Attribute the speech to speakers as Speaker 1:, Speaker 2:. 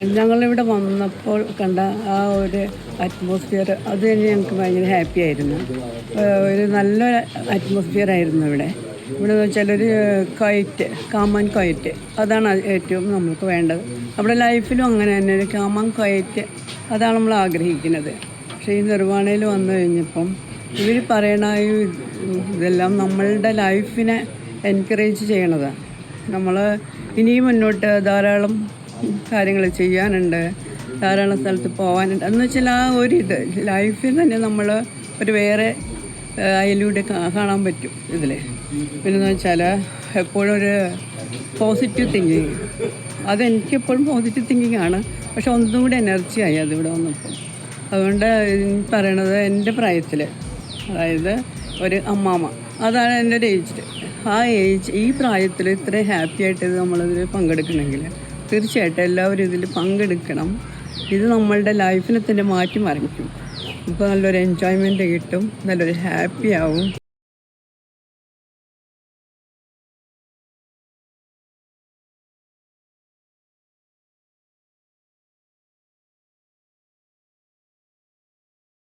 Speaker 1: ഞങ്ങളിവിടെ വന്നപ്പോൾ കണ്ട ആ ഒരു അറ്റ്മോസ്ഫിയർ അത് തന്നെ ഞങ്ങൾക്ക് ഭയങ്കര ഹാപ്പി ആയിരുന്നു. ഒരു നല്ല അറ്റ്മോസ്ഫിയർ ആയിരുന്നു ഇവിടെ. ഇവിടെ എന്ന് വെച്ചാൽ ഒരു ക്വയറ്റ്, കാം ആൻഡ് ക്വയറ്റ്, അതാണ് ഏറ്റവും നമുക്ക് വേണ്ടത്. നമ്മുടെ ലൈഫിലും അങ്ങനെ തന്നെ ഒരു കാം ആൻഡ് ക്വയറ്റ്, അതാണ് നമ്മൾ ആഗ്രഹിക്കുന്നത്. പക്ഷേ ഈ നിർവ്വാണയിൽ വന്നു കഴിഞ്ഞപ്പം ഇവർ പറയണ ഇതെല്ലാം നമ്മളുടെ ലൈഫിനെ എൻകറേജ് ചെയ്യണതാണ്. നമ്മൾ ഇനിയും മുന്നോട്ട് ധാരാളം കാര്യങ്ങൾ ചെയ്യാനുണ്ട്, ധാരാളം സ്ഥലത്ത് പോകാനുണ്ട്. എന്ന് വെച്ചാൽ ആ ഒരു ലൈഫിൽ തന്നെ നമ്മൾ ഒരു വേറെ അതിലൂടെ കാണാൻ പറ്റും ഇതിൽ. പിന്നെന്ന് വെച്ചാൽ എപ്പോഴും ഒരു പോസിറ്റീവ് തിങ്കിങ്, അതെനിക്കെപ്പോഴും പോസിറ്റീവ് തിങ്കിങ് ആണ്. പക്ഷെ ഒന്നും കൂടി എനർജിയായി അതിവിടെ വന്നപ്പോൾ. അതുകൊണ്ട് പറയണത് എൻ്റെ പ്രായത്തിൽ, അതായത് ഒരു അമ്മാമ്മ, അതാണ് എൻ്റെ ഒരു ഏജ്. ആ ഏജ്, ഈ പ്രായത്തിൽ ഇത്രയും ഹാപ്പി ആയിട്ട് നമ്മളിതിൽ പങ്കെടുക്കണമെങ്കിൽ തീർച്ചയായിട്ടും എല്ലാവരും ഇതിൽ പങ്കെടുക്കണം. ഇത് നമ്മളുടെ ലൈഫിനെ തന്നെ മാറ്റി മറിക്കും. ഇപ്പോൾ നല്ലൊരു എൻജോയ്മെൻറ്റ് കിട്ടും, നല്ലൊരു ഹാപ്പി ആവും.